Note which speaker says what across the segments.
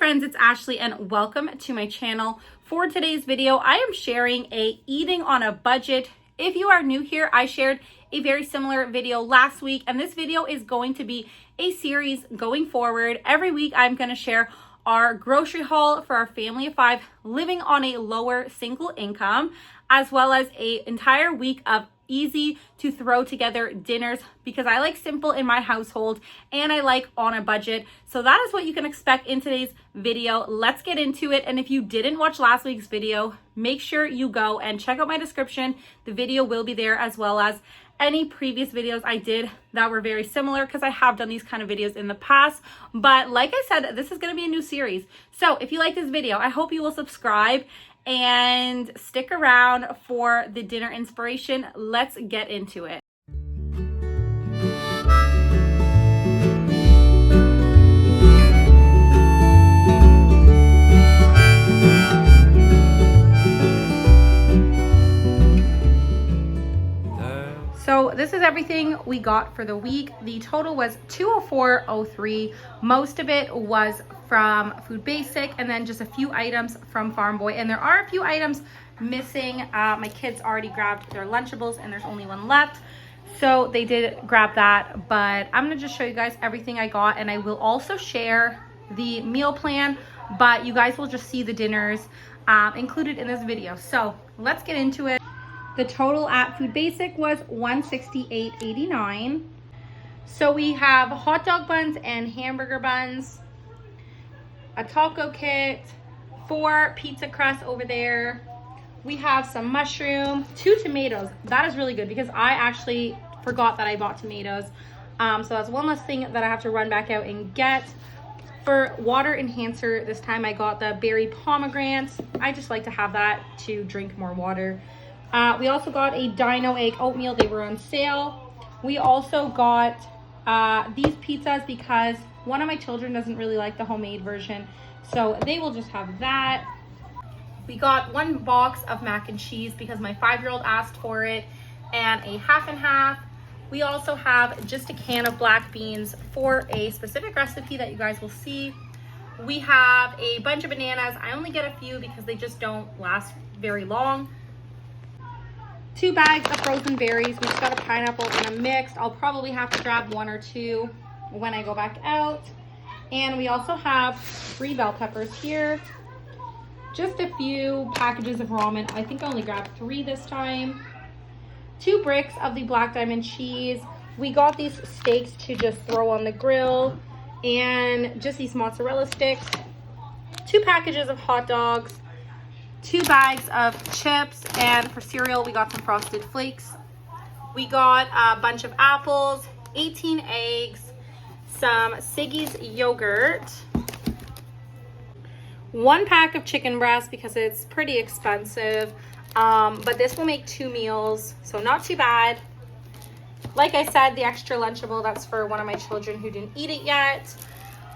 Speaker 1: friends, it's Ashley and welcome to my channel. For today's video, I am sharing a eating on a budget. If you are new here, I shared a very similar video last week, and this video is going to be a series going forward. Every week I'm going to share our grocery haul for our family of 5 living on a lower single income, as well as an entire week of easy to throw together dinners because I like simple in my household and I like on a budget. So that is what you can expect in today's video. Let's get into it. And if you didn't watch last week's video, make sure you go and check out my description. The video will be there, as well as any previous videos I did that were very similar, because I have done these kind of videos in the past. But like I said, this is going to be a new series. So if you like this video, I hope you will subscribe and stick around for the dinner inspiration. Let's get into it. So this is everything we got for the week. The total was $204.03. Most of it was from Food Basic, and then just a few items from Farm Boy. And there are a few items missing. My kids already grabbed their Lunchables and there's only one left. So they did grab that, but I'm gonna just show you guys everything I got, and I will also share the meal plan, but you guys will just see the dinners included in this video. So let's get into it. The total at Food Basic was $168.89. So we have hot dog buns and hamburger buns, a taco kit, 4 pizza crusts over there. We have some mushroom, 2 tomatoes. That is really good because I actually forgot that I bought tomatoes. So that's one less thing that I have to run back out and get. For water enhancer, this time I got the berry pomegranates. I just like to have that to drink more water. We also got a dino egg oatmeal. They were on sale. We also got these pizzas because one of my children doesn't really like the homemade version, so they will just have that. We got 1 box of mac and cheese because my 5-year-old asked for it, and a half and half. We also have just a can of black beans for a specific recipe that you guys will see. We have a bunch of bananas. I only get a few because they just don't last very long. 2 bags of frozen berries. We just got a pineapple and a mixed. I'll probably have to grab 1 or 2 when I go back out. And we also have 3 bell peppers here. Just a few packages of ramen. I think I only grabbed 3 this time. 2 bricks of the black diamond cheese. We got these steaks to just throw on the grill, and just these mozzarella sticks. 2 packages of hot dogs. 2 bags of chips, and for cereal we got some Frosted Flakes. We got a bunch of apples, 18 eggs, some Siggy's yogurt, 1 pack of chicken breast because it's pretty expensive, but this will make 2 meals, so not too bad. Like I said, the extra Lunchable, that's for one of my children who didn't eat it yet.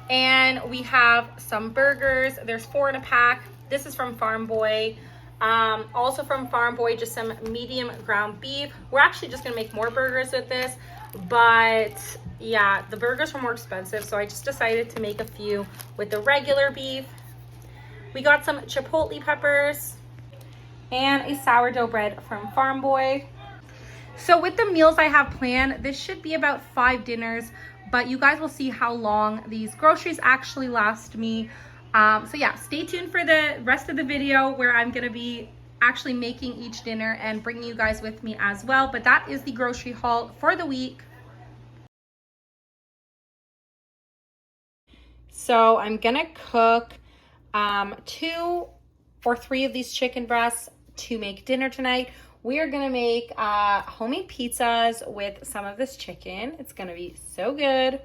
Speaker 1: And we have some burgers. There's 4 in a pack. This is from Farm Boy. Also from Farm Boy, just some medium ground beef. We're actually just gonna make more burgers with this, but yeah, the burgers were more expensive, so I just decided to make a few with the regular beef. We got some Chipotle peppers and a sourdough bread from Farm Boy. So with the meals I have planned, this should be about 5 dinners, but you guys will see how long these groceries actually last me. So yeah, stay tuned for the rest of the video where I'm going to be actually making each dinner and bringing you guys with me as well. But that is the grocery haul for the week. So I'm going to cook 2 or 3 of these chicken breasts to make dinner tonight. We are going to make homemade pizzas with some of this chicken. It's going to be so good.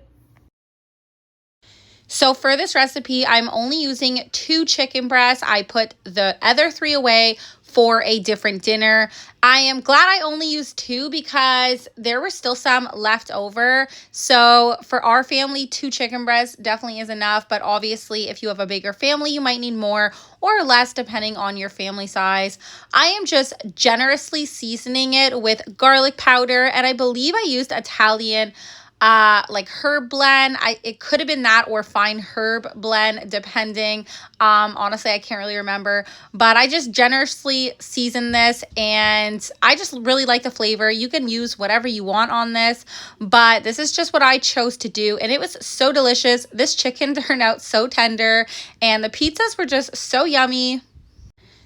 Speaker 1: So for this recipe, I'm only using 2 chicken breasts. I put the other 3 away for a different dinner. I am glad I only used 2 because there were still some left over. So for our family, 2 chicken breasts definitely is enough. But obviously, if you have a bigger family, you might need more or less depending on your family size. I am just generously seasoning it with garlic powder, and I believe I used Italian like herb blend. It could have been that or fine herb blend, depending. Honestly, I can't really remember, but I just generously seasoned this and I just really like the flavor. You can use whatever you want on this, but this is just what I chose to do, and it was so delicious. This chicken turned out so tender, and the pizzas were just so yummy.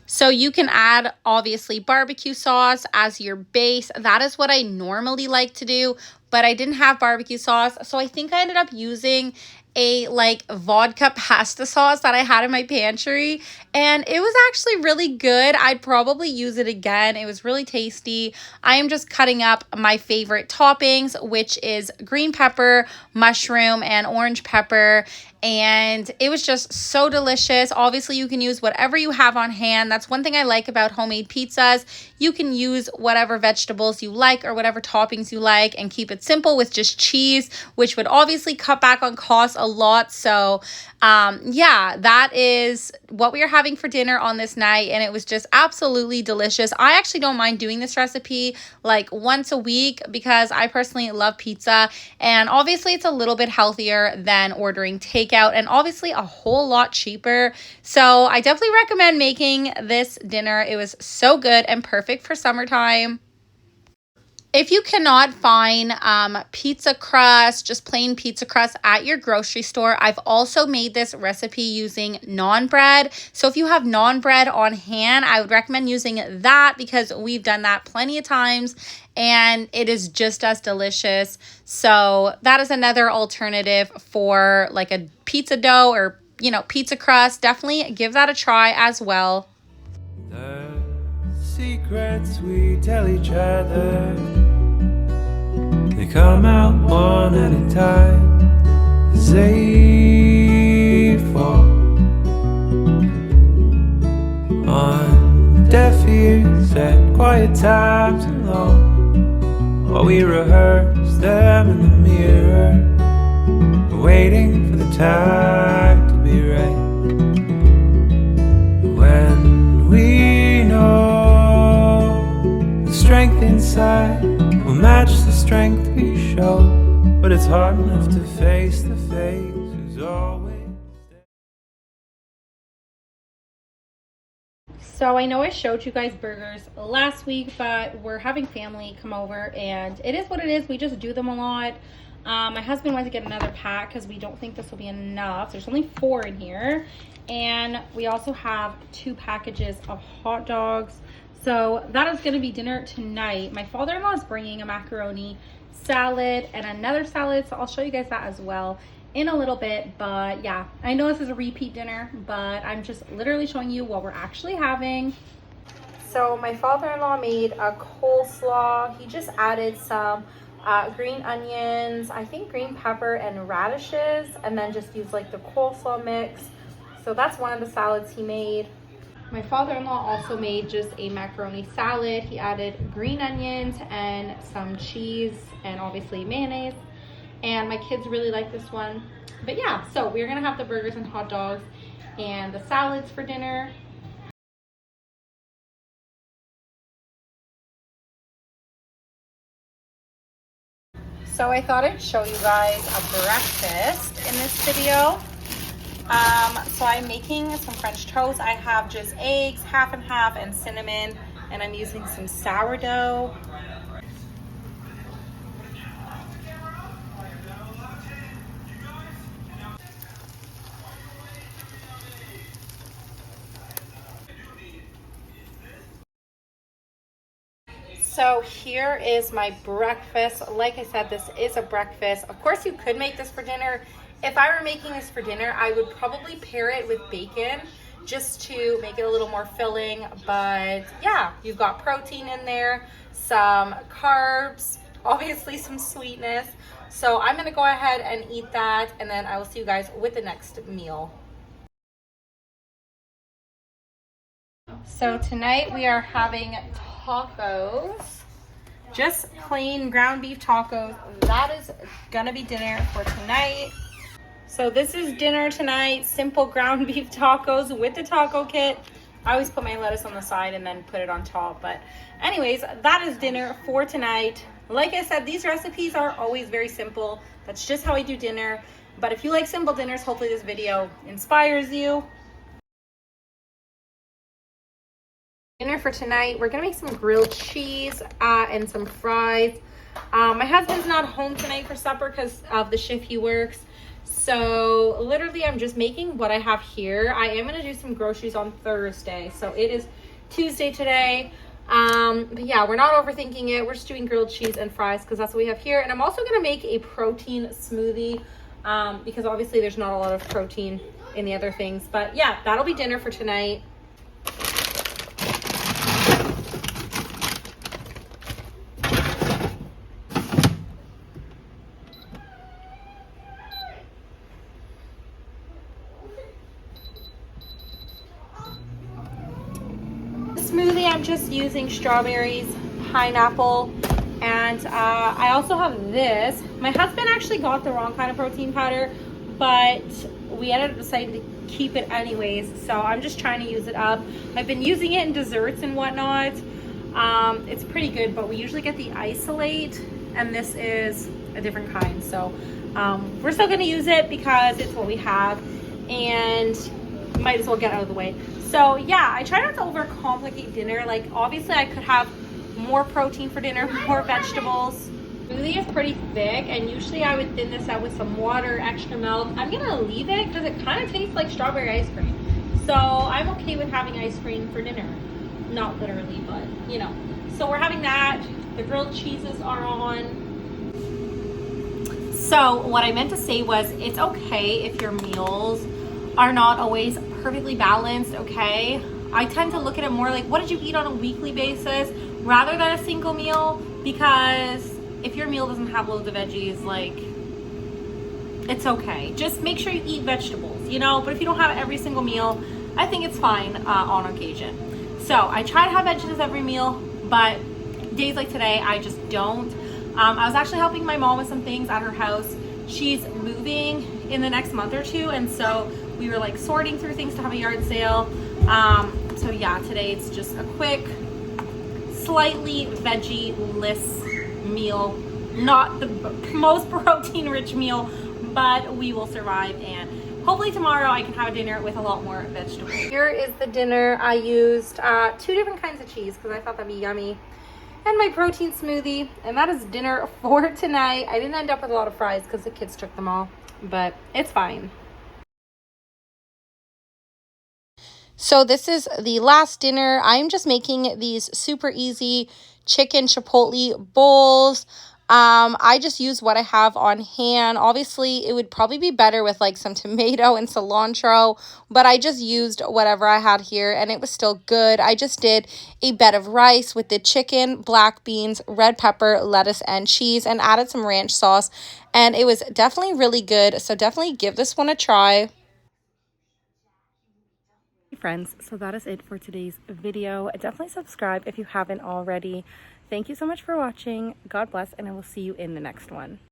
Speaker 1: So you can add obviously barbecue sauce as your base. That is what I normally like to do, but I didn't have barbecue sauce. So I think I ended up using a like vodka pasta sauce that I had in my pantry, and it was actually really good. I'd probably use it again. It was really tasty. I am just cutting up my favorite toppings, which is green pepper, mushroom, and orange pepper. And it was just so delicious. Obviously, you can use whatever you have on hand. That's one thing I like about homemade pizzas. You can use whatever vegetables you like or whatever toppings you like and keep it simple with just cheese, which would obviously cut back on costs a lot. So yeah, that is what we are having for dinner on this night, and it was just absolutely delicious. I actually don't mind doing this recipe like once a week because I personally love pizza, and obviously it's a little bit healthier than ordering takeout and obviously a whole lot cheaper. So I definitely recommend making this dinner. It was so good and perfect for summertime. If you cannot find pizza crust, just plain pizza crust at your grocery store, I've also made this recipe using naan bread. So if you have naan bread on hand, I would recommend using that because we've done that plenty of times and it is just as delicious. So that is another alternative for like a pizza dough or, you know, pizza crust. Definitely give that a try as well.
Speaker 2: The secrets we tell each other, they come out one at a time as they fall on deaf ears at quiet times alone, while we rehearse them in the mirror, waiting for the time to be right. When we know the strength inside will match the strength we show, but it's hard enough to face the face who's always.
Speaker 1: So I know I showed you guys burgers last week, but we're having family come over and it is what it is. We just do them a lot. My husband went to get another pack because we don't think this will be enough. There's only 4 in here. And we also have 2 packages of hot dogs. So that is going to be dinner tonight. My father-in-law is bringing a macaroni salad and another salad. So I'll show you guys that as well in a little bit. But yeah, I know this is a repeat dinner, but I'm just literally showing you what we're actually having. So my father-in-law made a coleslaw. He just added some green onions, I think green pepper and radishes, and then just used like the coleslaw mix. So that's one of the salads he made. My father-in-law also made just a macaroni salad. He added green onions and some cheese and obviously mayonnaise. And my kids really like this one. But yeah, so we're gonna have the burgers and hot dogs and the salads for dinner. So I thought I'd show you guys a breakfast in this video. So I'm making some French toast. I have just eggs, half and half, and cinnamon, and I'm using some sourdough. So here is my breakfast. Like I said, this is a breakfast. Of course, you could make this for dinner. If I were making this for dinner, I would probably pair it with bacon just to make it a little more filling. But yeah, you've got protein in there, some carbs, obviously some sweetness. So I'm gonna go ahead and eat that, and then I will see you guys with the next meal. So tonight we are having tacos, just plain ground beef tacos. That is gonna be dinner for tonight. So this is dinner tonight, simple ground beef tacos with the taco kit. I always put my lettuce on the side and then put it on top, but anyways, that is dinner for tonight. Like I said, these recipes are always very simple. That's just how I do dinner. But if you like simple dinners, hopefully this video inspires you. Dinner for tonight, we're gonna make some grilled cheese and some fries. My husband's not home tonight for supper because of the shift he works. So literally I'm just making what I have here. I am gonna do some groceries on Thursday. So it is Tuesday today. But yeah, we're not overthinking it. We're just doing grilled cheese and fries because that's what we have here. And I'm also gonna make a protein smoothie because obviously there's not a lot of protein in the other things. But yeah, that'll be dinner for tonight. Smoothie, I'm just using strawberries, pineapple, and I also have this. My husband actually got the wrong kind of protein powder, but we ended up deciding to keep it anyways, so I'm just trying to use it up. I've been using it in desserts and whatnot. It's pretty good, but we usually get the isolate, and this is a different kind, so we're still going to use it because it's what we have, and might as well get out of the way. So yeah, I try not to overcomplicate dinner. Like obviously I could have more protein for dinner, more vegetables. Smoothie is pretty thick and usually I would thin this out with some water, extra milk. I'm gonna leave it because it kind of tastes like strawberry ice cream. So I'm okay with having ice cream for dinner. Not literally, but you know. So we're having that. The grilled cheeses are on. So what I meant to say was it's okay if your meals are not always perfectly balanced, okay? I tend to look at it more like what did you eat on a weekly basis rather than a single meal, because if your meal doesn't have loads of veggies, like it's okay. Just make sure you eat vegetables, you know, but if you don't have it every single meal, I think it's fine on occasion. So I try to have veggies every meal, but days like today, I just don't. I was actually helping my mom with some things at her house. She's moving in the next month or two, and so we were like sorting through things to have a yard sale. So yeah, today it's just a quick, slightly veggie-less meal. Not the most protein-rich meal, but we will survive, and hopefully tomorrow I can have a dinner with a lot more vegetables. Here is the dinner. I used 2 different kinds of cheese because I thought that'd be yummy, and my protein smoothie, and that is dinner for tonight. I didn't end up with a lot of fries because the kids took them all, but it's fine. So this is the last dinner. I'm just making these super easy chicken chipotle bowls. I just use what I have on hand. Obviously, it would probably be better with like some tomato and cilantro, but I just used whatever I had here and it was still good. I just did a bed of rice with the chicken, black beans, red pepper, lettuce, and cheese, and added some ranch sauce, and it was definitely really good. So definitely give this one a try. Friends, so that is it for today's video. Definitely subscribe if you haven't already. Thank you so much for watching. God bless, and I will see you in the next one.